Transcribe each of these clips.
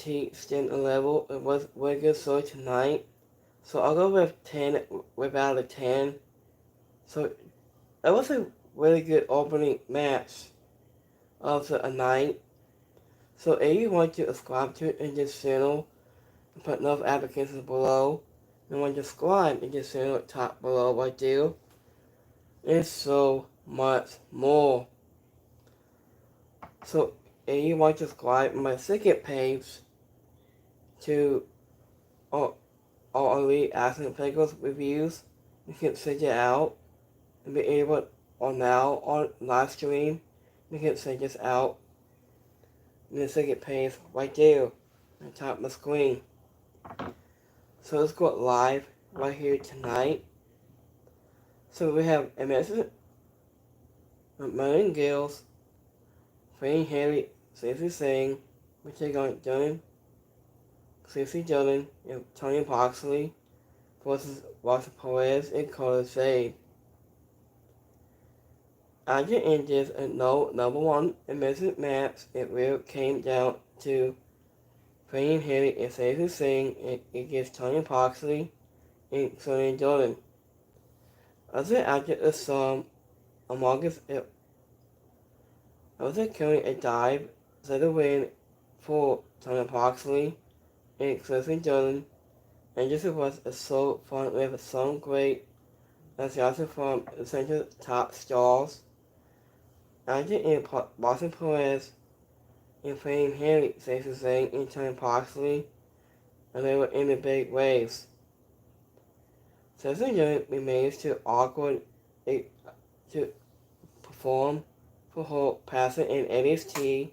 NXT Stand level. It was really good story tonight. So I'll go with 10 without a 10. So it was a really good opening match of the night. So if you want to subscribe to in this channel, put enough applications below. And when you subscribe in this channel top below right there, and so much more. So if you want to subscribe my second page to all elite action figures reviews, you can check it out and be able on now on live stream. You can check this out in the second page right there on the top of the screen. So let's go live right here tonight. So we have a message from Marion Gales, Frank Haley, Stacey Singh, Richard Dunn, Stacey Dillon, and Tony Moxley versus Rosa Perez and Carter Shade. After ended a number one message match, it really came down to Frank Haley and Stacey Singh against Tony Moxley and Tony Dillon. Other after the song among us, it was carrying a dive to the win for Tony Moxley and Stacey Dillon, and this was so fun with some great announcers from the center top stars. After in Boston Perez and Frank Haley, Stacey Singh and Tony Moxley, and they were in the big waves. Stacey Dillon remains too awkward to perform for her passing in NXT.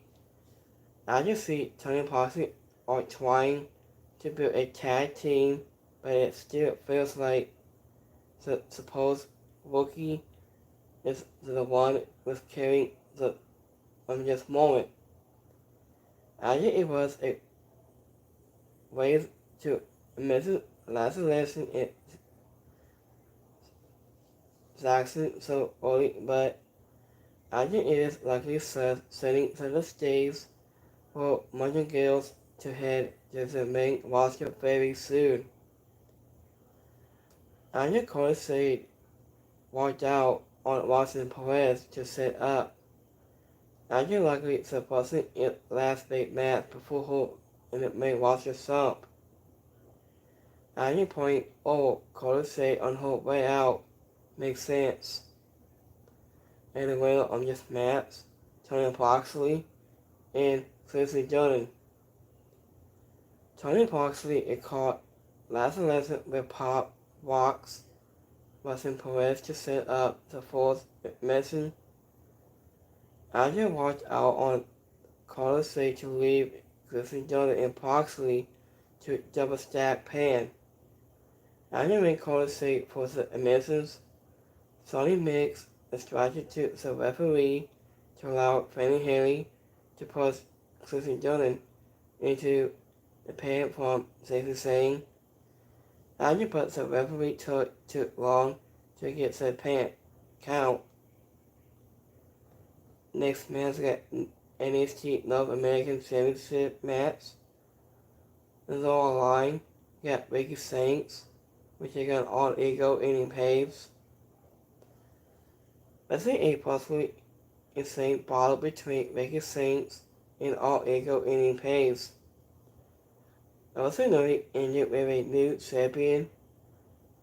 I just see Tony Moxley are trying to build a tag team, but it still feels like the supposed rookie is the one with carrying the on this moment. I think it was a way to miss last lesson in Jackson so early, but I think it is likely setting the stage for Martin Gales to head to the main roster very soon. I think Carter said walked out on Rosa Perez to set up. I think likely supposing it last big match before her in the main roster slump. At any point, Carter said on her way out makes sense. And the winner of this match, Tony Moxley and Stacey Dillon. Tony Moxley is caught last lesson with Pop Rocks, Rosa Perez to set up the fourth mission. After walked out on Carter said to leave Stacey Dillon and Moxley to double stack Pan. After when Carter said for the admissions, Sonny Mix instructed to the referee to allow Frank Haley to push Stacey Dillon into the pan from Stacey Singh. After but the referee took too long to get the pan count. Next match got NXT North American Championship match. It's all line. Got Ricky Saints, which is got all ego inning paves. Let's say a possibly insane battle between Ricky Saints and all ego inning paves. Also noted ended with a new champion.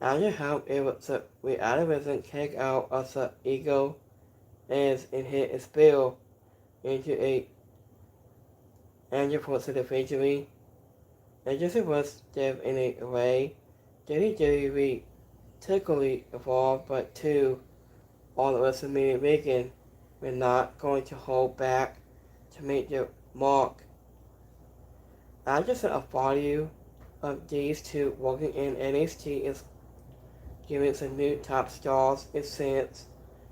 After how it was a reality kick out of the ego as it hit a spill into a Andrew for the victory. And just it was dev in a way. WWE technically evolved, but two, all of us immediate weekend, we're not going to hold back to make their mark. I just said a value of these two working in NXT is giving some new top stars a chance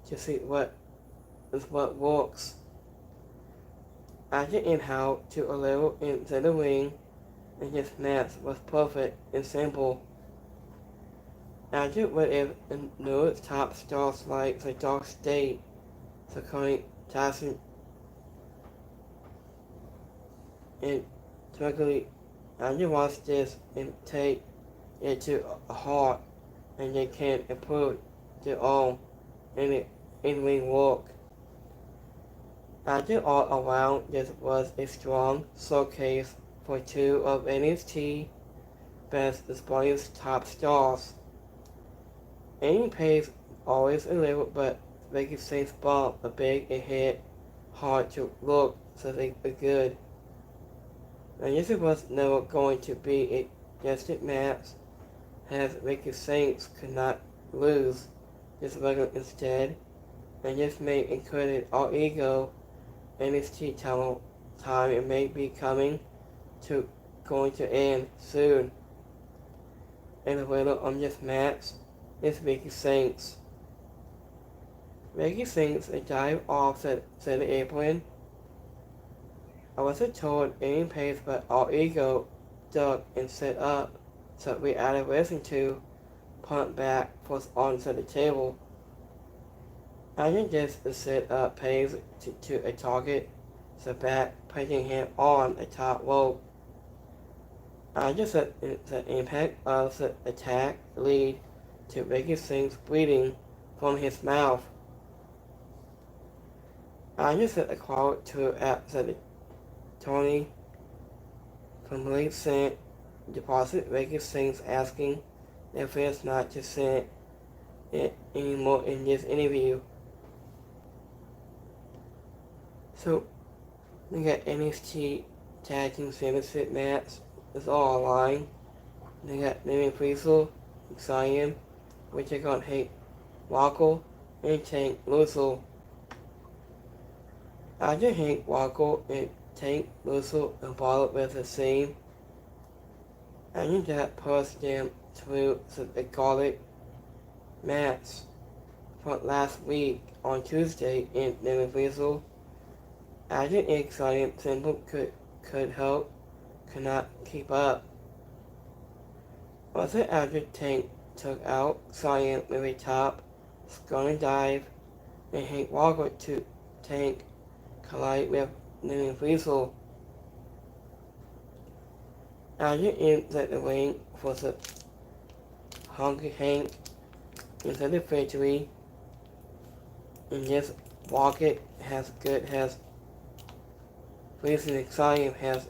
to see what works. After in how to a level in the ring, and his match was perfect and simple. After what if new top stars like the Dark State, the current Tyson and Luckily, Andy watched this and take it to a heart, and they can improve their own in-ring work. After all around, this was a strong showcase for two of NXT Best Sporting's top stars. Amy Page always a little, but Becky Lynch's bump a big and hit hard to look, so they were good. And this was never going to be a destined match, as Becky Lynch could not lose this regular instead, and this may include All Ego NXT time it may be going to end soon. And the winner of this match is Becky Lynch. Becky Lynch dive off the apron. I wasn't told any pace, but All Ego ducked and set up, so we added wrestling to punt back was onto the table. I did just set up Pace to a target, so back placing him on the top rope. I just said the impact of the attack lead to Becky Lynch bleeding from his mouth. I just said a quote to the Tony complete sent deposit Becky Lynch asking their fans not to send it anymore in this interview. So we got NXT Tag Team Championship match. It's all online. They got Newman Friesel, Zion, which are gonna hate Walker, and Tank Russell. After Hank Walker and Tank Russell involved with the same, and that pushed them through the Garlic match from last week on Tuesday in Newman Friesel. After exciting simple could help, could not keep up. Also after Tank took out Zion with a top, scoring dive, and Hank Walker to Tank collide with Newman Friesel. After in the ring for the Honky Hank into the victory, and this Walker has Friesel and Zion has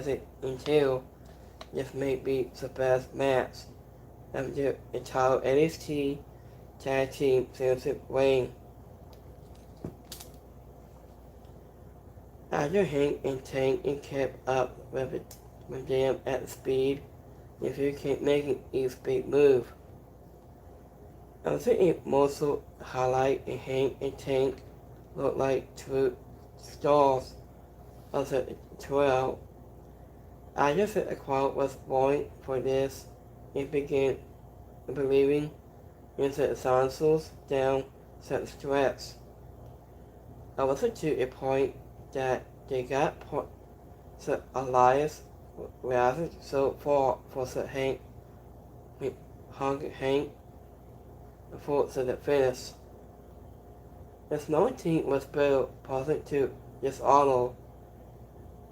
it until this may be the best match of the entire NXT Tag Team Championship reign. After Hank and Tank and kept up with them at speed, if you keep making a speed move. Also a muscle highlight in Hank and Tank look like true stars of the 12. I just said the crowd was born for this and began believing in the essentials down the stretch. I was to a point that they got the Elias rather so far for the Hank for the finish. The small team was built possible to dishonor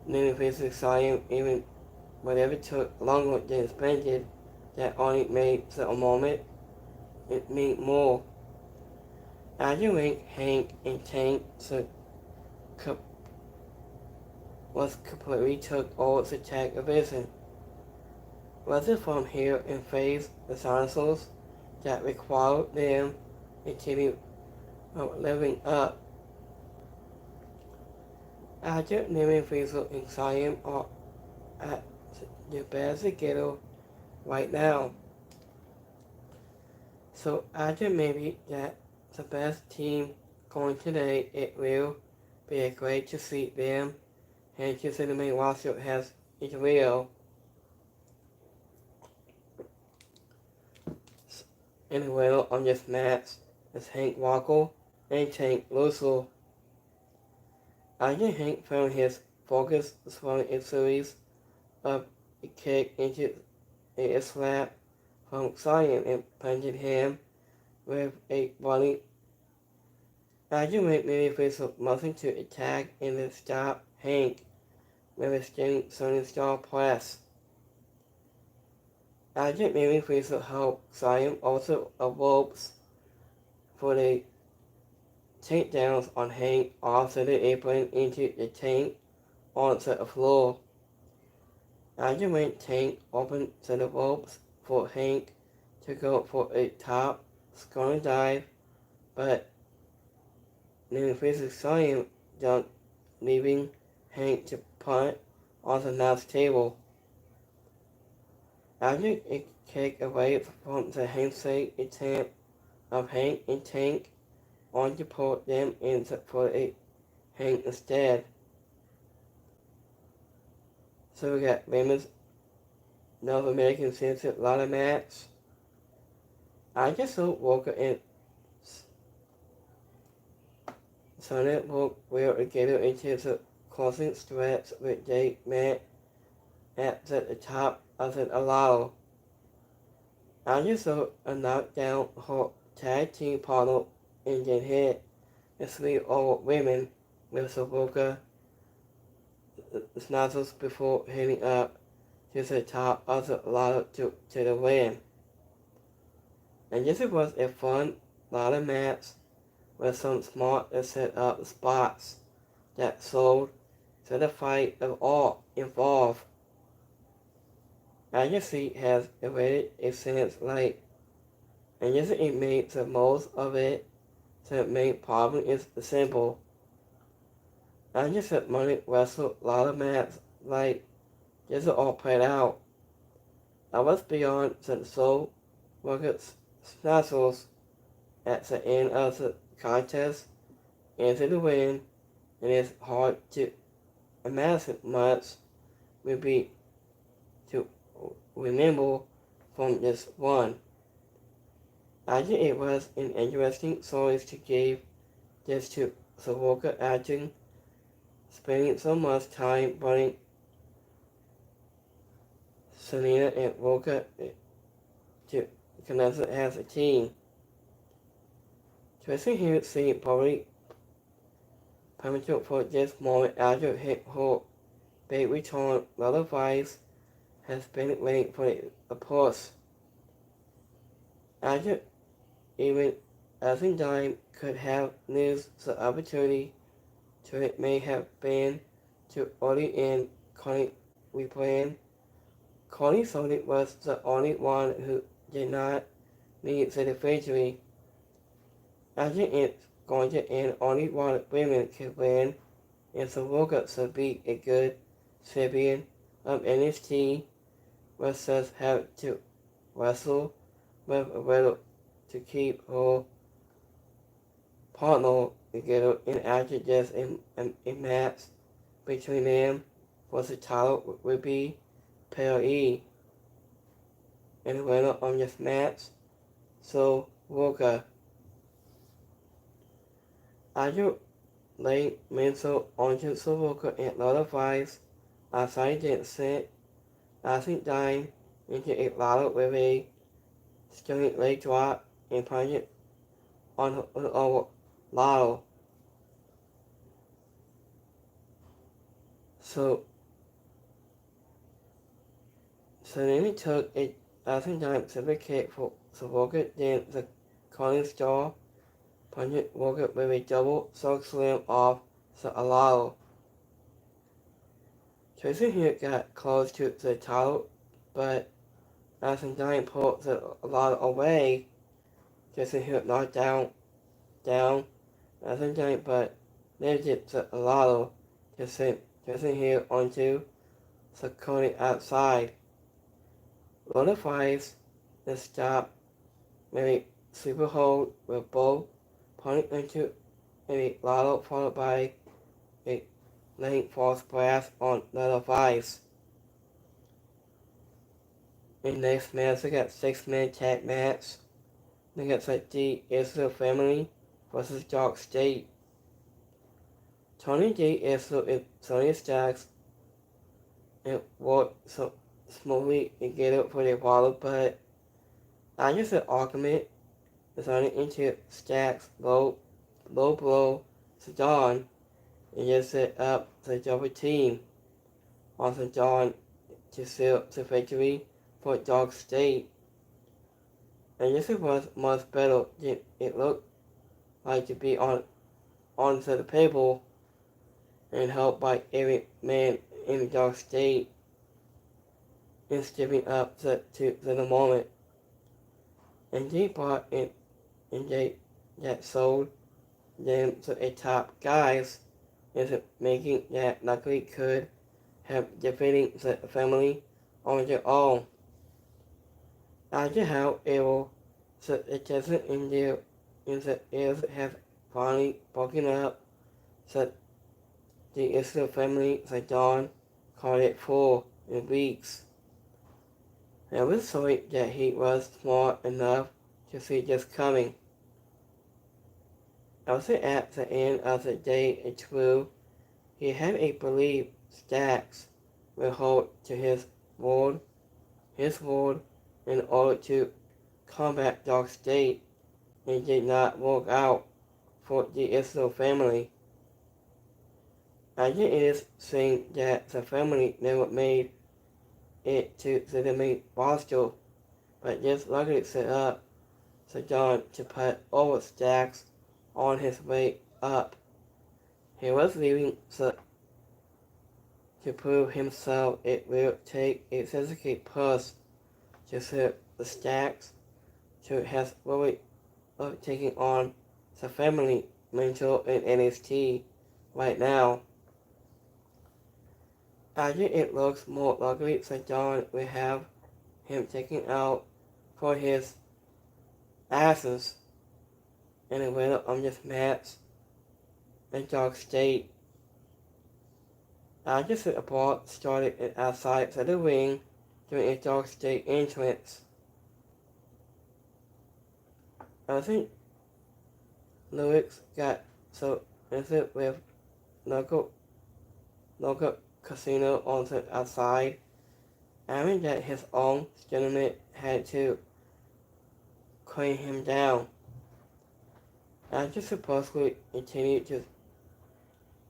Newman Friesel Zion even whatever took longer than expected, that only made the moment it mean more. After Hank and Tank was completely took all the tag division. Was it from here and face the dinosaurs that required them to continue living up? After Newman Friesel and Zion are at the best together right now. So after maybe that the best team going today, it will be great to see them and consider the main roster has Israel. In the winner of this match is Hank Walker and Tank Russell. After Hank found his focus from a series of a kick into a slap from Zion and planted him with a volley. After Newman Friesel motioned to attack and then stop Hank, with a Sony Star Press. Agent Mary Fraser helped Zion also ropes for the takedowns on Hank after the apron into the tank onto the floor. Agent went tank opened to the ropes for Hank to go for a top scoring dive, but Mary Fraser saw him jump, leaving Hank to punt on the announce table. After a kick away from the handshake attempt of Hank and Tank on to put them in for a Hank instead. So we got women's North American Championship ladder match. I just hope Walker and Sonya will get into the closing stretch with they met at the top of the allow. I just saw a knockdown her tag team partner and then hit the 3 old women with Savoca snuzzles before heading up to the top of the ladder to the win. And this was a fun ladder match with some smart set up spots that sold to the fight of all involved. As you see, has awaited a since late, and yes, it made the most of it. The main problem is simple. I just said money wrestle a lot of matches like this all played out. I was beyond the soul workers snazzles at the end of the contest into the win, and it's hard to imagine much will be to remember from this one. I think it was an interesting choice to give this to Savoca acting, spending so much time running Selena and Walker to connect as a team. Tracy here seemed probably premature for this moment after her big return. Otherwise, has been waiting for the push. After even Asendine could have missed the opportunity to it may have been too early in Connie replaying. Connie Sony was the only one who did not need the victory. After it's going to end, only one women could win, and Savoca should be a good champion of NXT versus have to wrestle with a will to keep her partner together, and after just a match between them for the title would be Pair E. And the winner of this match, so Walker. After late mental onto Savoca and notifies outside the set, Asendine into a ladder with a stunning leg drop and punch it on her ladder. So then he took a Asendine super kick for Savoca, then the calling star punched Walker with a double sock slam off the ladder. Tracy here got close to the title, but Asendine pulled the ladder away. Tracy here knocked down Asendine, but lifted the ladder to send Tracy here onto the corner outside. Notifies the stop Mary super hold with both punting into a ladder followed by a laying false blast on letter 5. In next match, we got 6-man tag match. We got the Israel family versus Dark State. Tony D. Israel and Sonya Stacks and worked so smoothly together for their wallet, but after the argument, decided into Stacks low blow sedan and just set up the double team. on St. John to seal the victory for Dog State. And this was much better than it looked like to be onto the table and helped by every man in the Dog State in stepping up to the moment. And they brought in and they that sold them to a top guys is making that luckily could have defeating the family on their own. After however, so it doesn't in the ears have finally broken up, so the Israel family St. John called it 4 weeks. I was sorry that he was smart enough to see this coming. Also at the end of the day it true, he had a belief Stacks will hold to his word in order to combat Dog State. It did not work out for the Israel family. I think it is saying that the family never made it to the main roster, but just luckily set up St. John to put over Stacks on his way up. He was leaving to prove himself. It will take a significant push to set the Stacks to has really taking on the family mentor in NXT right now. I think it looks more likely St. John will have him taken out for his asses in a winner on this match in Dog State. I just said a ball started outside the ring during a Dog State entrance. I think Lewis got so into with local casino on the outside, adding that his own gentleman had to clean him down. After supposedly continued to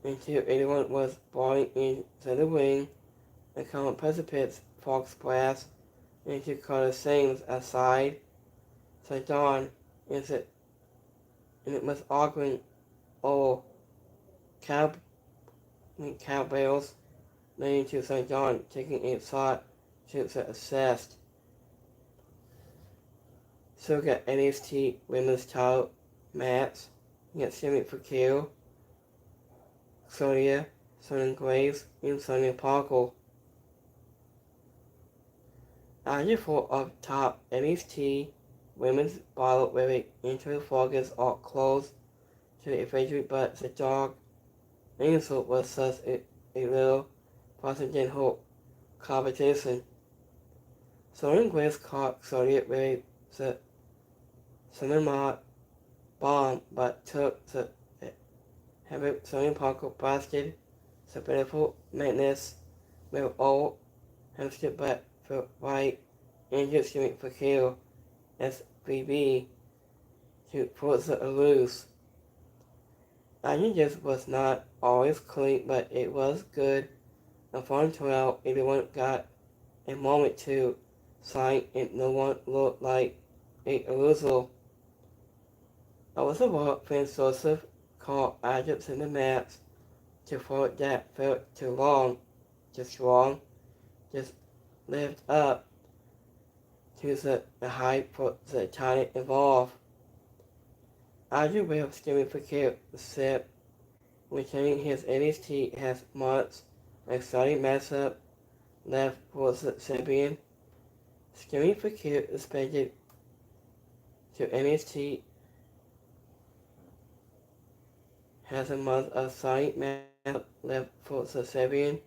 until anyone was falling into the ring, a common precipice Fox splash into Carter Sings outside. So Dawn is it and it was arguing over cowbells leading to St. John taking a shot to the assessed. So we got NXT women's title match against Jimmy for Kill, Sonya Graves, and Sonya Parker. After 4 of top NXT women's battle with an intro focus are close to the victory, but the dog Angel was such a little presidential competition. Sonya Graves caught Sonya with the cinema bomb, but took the having Sonya Parker blasted the beautiful madness with all hamster but for right injured Jimmy for kill SBB to force a loose. I think this was not always clean, but it was good and fun throughout. Everyone got a moment to sign and no one looked like a loser. I was about Vince Joseph called adjuncts in the match to forward that felt too long, just wrong, just lived up to the hype for the talent involved. Argue will Steven Fakir said retaining his NXT has months an exciting matchup left for the champion. Steven Fakir expected to NXT has a month of exciting matchup left for the champion.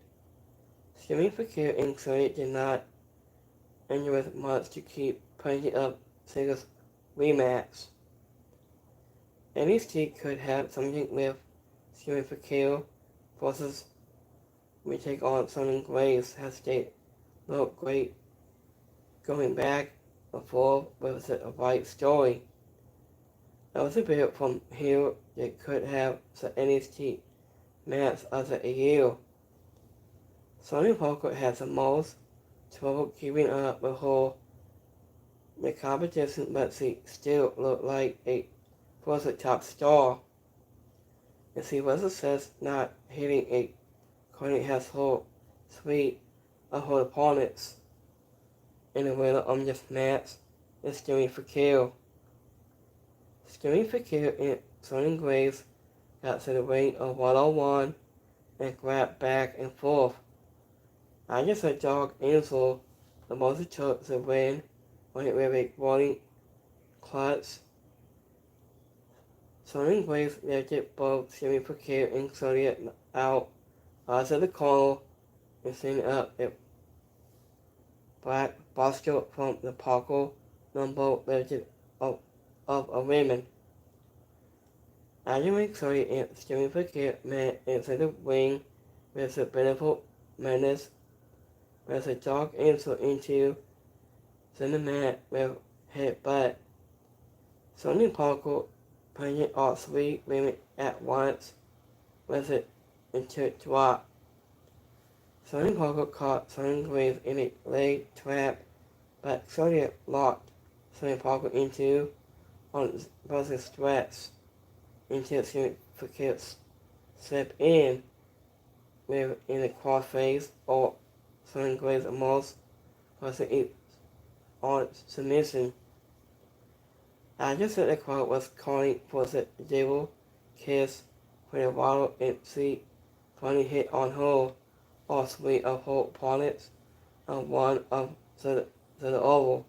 Steven Fakir included did not enjoy much to keep putting up singles rematch. NXT could have something with Steven Fakir versus we take on Sonya Graves has they looked great going back and forth with a right story. I was a bit from here that could have the NXT match of the year. Sonny Poker has the most trouble keeping up with the competition, but she still looked like a was a top star. And she was a success not hitting a corner household suite of her opponents. In the winner of this match is Jimmy Fakir. Jimmy Fakir and Sonny Graves got to the ring of one-on-one and grabbed back and forth. I just saw Dog Angel the most took the win when it was a rolling clutch. Sonny Graves lifted both Jimmy Fakir and Sonny out of the corner and sent up a black buster from the Parker number lifted of a woman. After Sonny and Jimmy Fakir met into the ring with the benefit menace with a Dog Angel into the mat with headbutt. Sonny Parker punching all three women at once with it into drop. Sonny Parker caught Sonny Graves in a leg trap, but Sonny locked Sonny Parker into on both straps until Sonny Parker slipped in with in the crossface or Sonny Graves almost was on submission. I just said the crowd was calling for the devil kiss when a waddle and see funny hit on her, all three of her opponents, and one of the oval.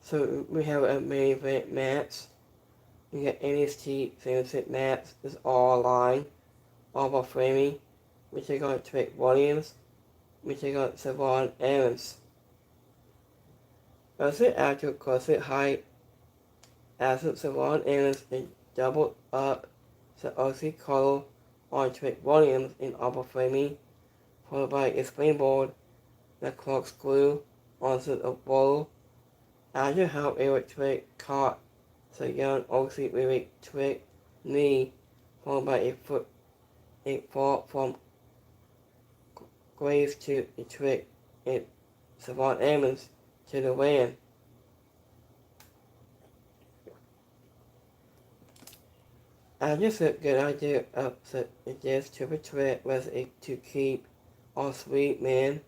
So we have a main event match. We got NXT Championship match. It's all line, all about framing. We take on Trick Williams. We take on Savon Evans. As after CrossFit height, as Savon Evans is doubled up the OC color on Trick Williams in upper framing, followed by a springboard that corkscrew onto the wall. After however Trick caught the young OC with a Trick knee, followed by a fall from Graves to a Trick and Savon Evans to the win. I just a good idea of this triple threat was to keep all three men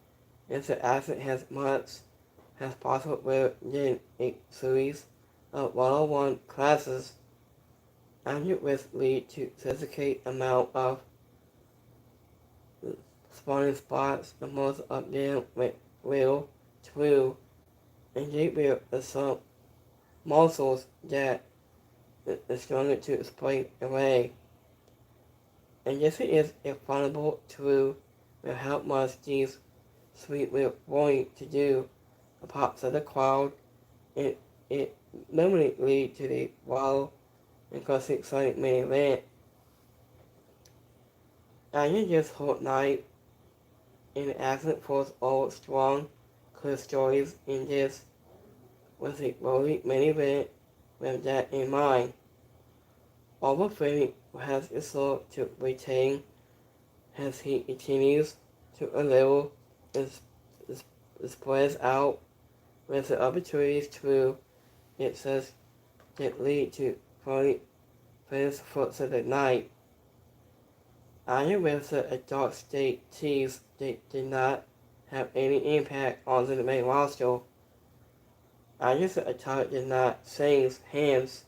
and the athlete as much as possible within a series of one-on-one classes. And it will lead to significant amount of spawning spots, and most of them will true, and they will assume muscles that is stronger to explain away. And this is a vulnerable tool with how much these sweet will going to do apart from the crowd. It normally leads to the wild and cause exciting main event. And you just hold night in the absent force all strong, clear stories in this was a rolling main event with that in mind. Overframing has its soul to retain as he continues to a level spreads out with the opportunities to it says that lead to probably finish for the night. Iron with the dark state teas they did not have any impact on the main roster. Iron the attack did not change hands,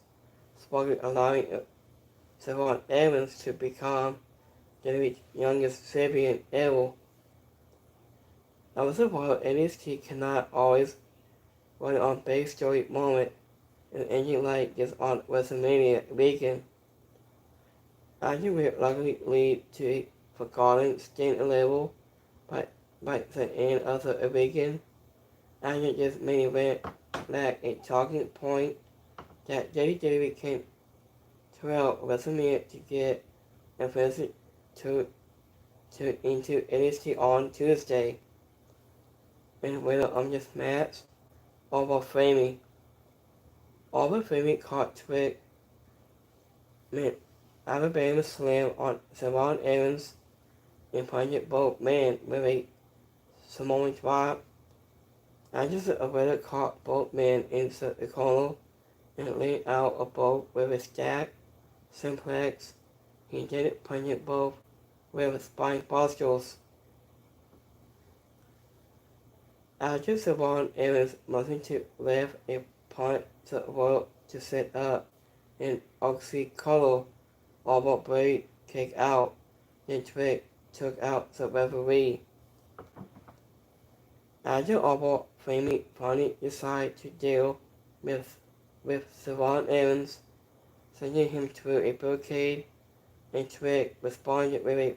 sparking allowing Savon Evans to become the youngest champion ever. Also, while NXT cannot always run on big story moment, an engine like this on WrestleMania weekend, Iron will likely lead to a forgotten stand level by the end of the weekend. Iron this main event lacked a talking point that WWE can throughout WrestleMania to get advanced to into NXT on Tuesday. And the winner of this match, Overframing caught Trick meant Alabama slam on Savon Evans and punched both men with a Samoan drop. After the operator caught both men into the corner and leaned out of both with a stack simplex. He did it punching both with spine busters. After Savon Evans motioned to left a punt to Royal to set up an oxycolor elbow blade kick out, then Trick took out the referee. After elbow Flamey finally decided to deal with Savon Evans, sending him through a barricade, and Trick responded with a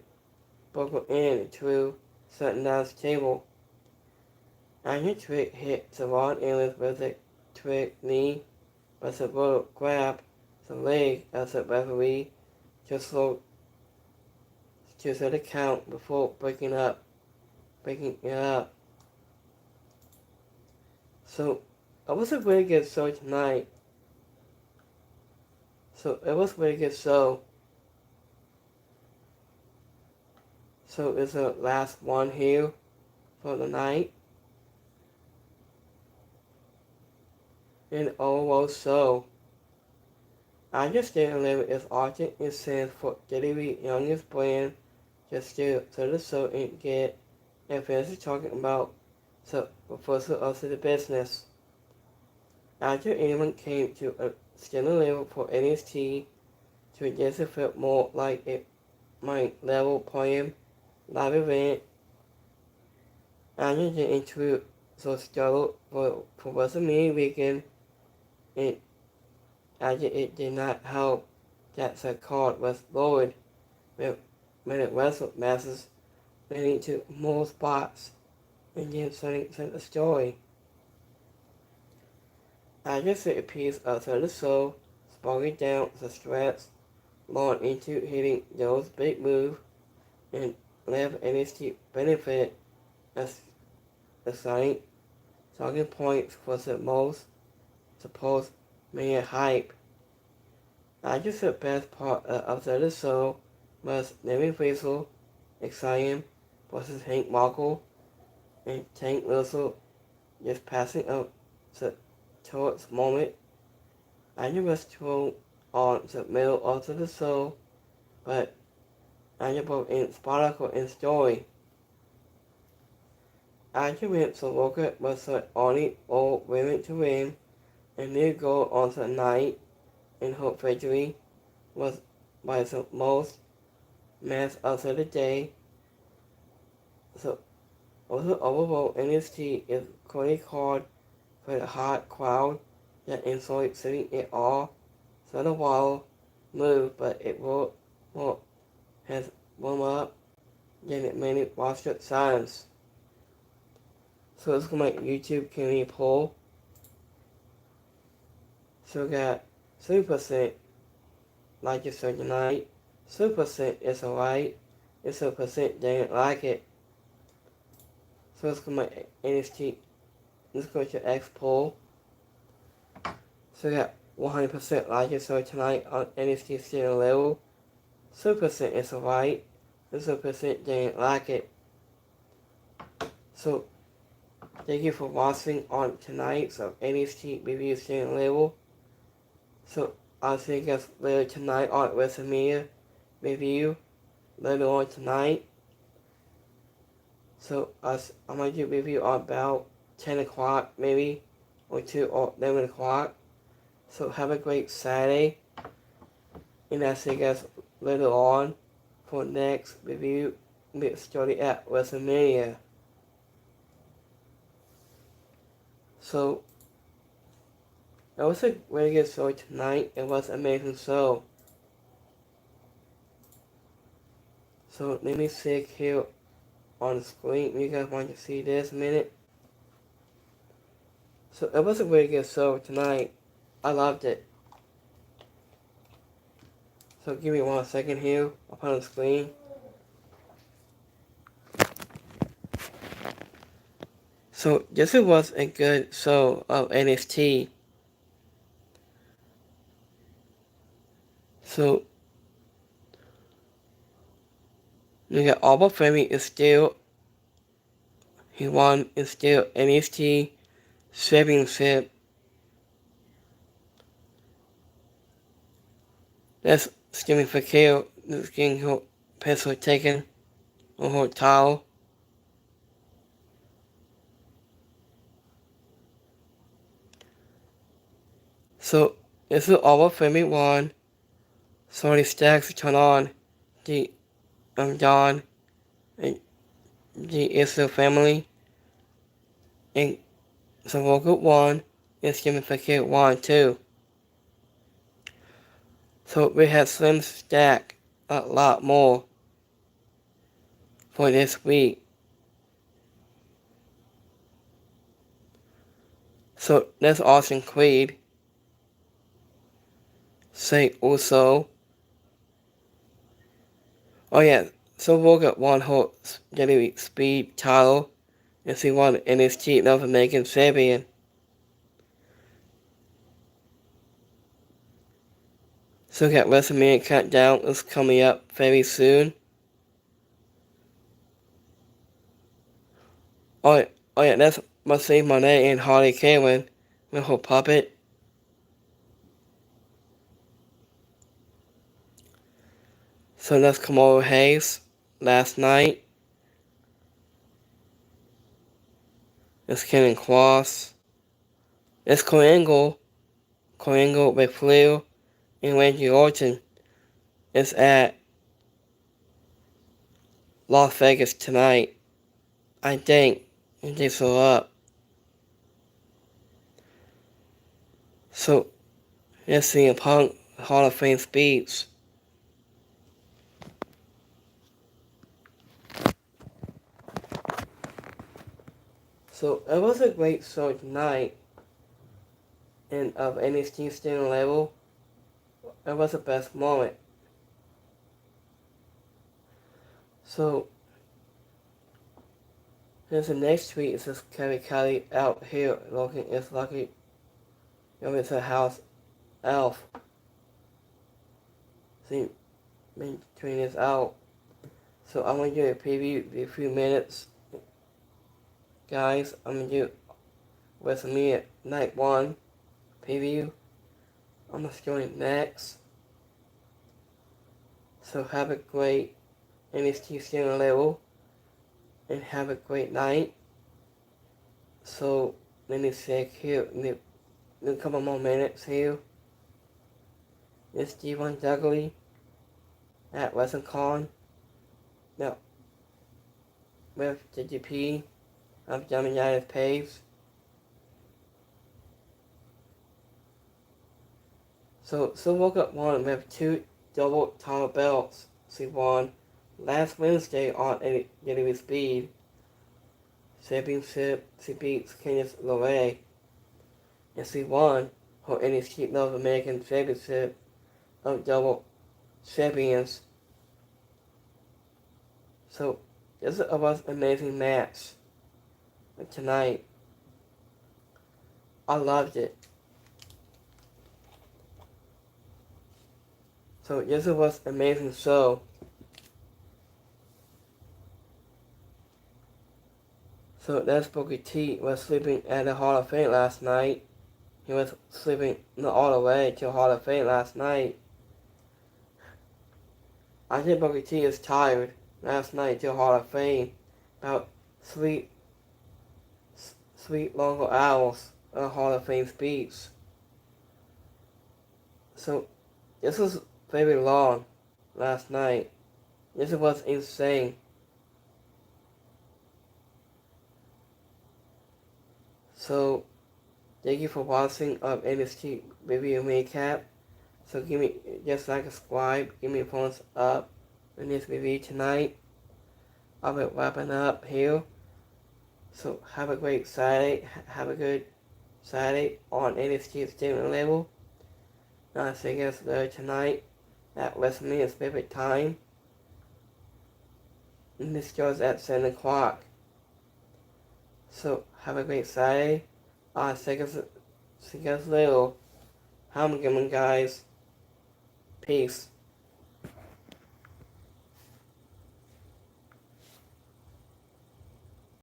broken end through Sundown's table. After Trick hit Savon Evans with a Trick knee, but Savon grabbed the leg of the referee to set the count before breaking it up. So it was a really good show tonight. So it's the last one here for the night. And also, I just didn't live as often it stands for WWE Youngest Brand just to the show and get and finish talking about the proposal of the business. After anyone came to a standard level for NXT to just felt more like a my level playing live event, after the intro so struggled for WrestleMania weekend, and after it did not help that the card was lowered with many wrestle matches leading to more spots and then setting the story. After the piece of the show, sparking down the stretch, launched into hitting those big moves, and left NXT benefit as exciting talking points for the most supposed mania hype. I guess the best part of the show was Navy Weasel, exciting versus Hank Markle, and Tank Russell just passing up the torch moment. I was thrown on the middle of the show, but I both in spectacle and story. Argument the Walker was the only old women to win, and new goal on the night in her victory was by the most match of the day. So also overall NXT is currently called for the hot crowd that enjoyed seeing it all. So the wild move, but it will has warmed up than it many roster signs. So let's go my YouTube community poll. So we got 3% like it so tonight, 3% is alright, and 3% didn't like it. So let's go my NXT, let's go to X poll. So we got 100% like it so tonight on NXT Stand level, 3% is alright, and 3% didn't like it. So thank you for watching on tonight's NXT review Stand level. So I'll see you guys later tonight on WrestleMania review later on tonight. So I'm gonna do a review on about 10 o'clock maybe, or 2 or 11 o'clock. So have a great Saturday, and I'll see you guys later on for next review starting at WrestleMania. So it was a really good show tonight. It was an amazing show. So let me see here on the screen. You guys want to see this a minute? So it was a really good show tonight. I loved it. So give me 1 second here. I'll put on the screen. So this was a good show of NXT. So We got Albert Ferry is still, he won, is still NXT Championship. That's Jimmy Fakir, that's getting her pencil taken on her title. So, this is Albert Ferry won. Sorry, Stacks turn on the John and the Israel family. And so Walker won, and Jimmy Fakir won too. So we have Slim Stack a lot more for this week. So that's Austin Creed. Say also. Oh yeah, so Walker won her WWE Speed title, and she won NXT North American Champion. So we got WrestleMania Countdown is coming up very soon. Oh yeah, that's Mercedes Monet and Harley Quinn with her puppet. So that's Kamala Hayes last night. It's Kenan Cross. It's Kurt Angle with Flair, and Randy Orton. It's at Las Vegas tonight. I think. And they fill up. So, let's see a Punk Hall of Fame speech. So, it was a great show tonight. And of NXT Stand level, it was the best moment. So, here's the next tweet. It says Kelly Kelly out here looking as lucky. It's a house elf. See, between this out. So I'm going to do a preview in a few minutes. Guys, I'm going to do WrestleMania Night 1 preview. I'm going to join next. So have a great NXT Stand level. And have a great night. So let me say here, a couple more minutes here. It's G1 Dudley at WrestleCon. Now, with the GP of Jamaica's page. So Walker won with 2 double title belts. She won last Wednesday on WWE Speed Championship. She beat Candice LeRae. And she won her NXT North American Championship of Double Champions. So this was an amazing match tonight. I loved it. So this was an amazing show. So that's Booker T was sleeping at the Hall of Fame last night. He was sleeping not all the way to Hall of Fame last night. I think Booker T is tired last night to Hall of Fame. About sweet longer hours of Hall of Fame speech. So this was very long last night. This was insane. So thank you for watching of NXT review recap. So give me just like subscribe, give me a thumbs up in this review tonight. I'll be wrapping up here. So have a great Saturday. Have a good Saturday on NXT Statement level. Now I'll see you guys later tonight at WrestleMania's favorite time. And this goes at 7 o'clock. So have a great Saturday. See you guys later. Have a good one, guys. Peace.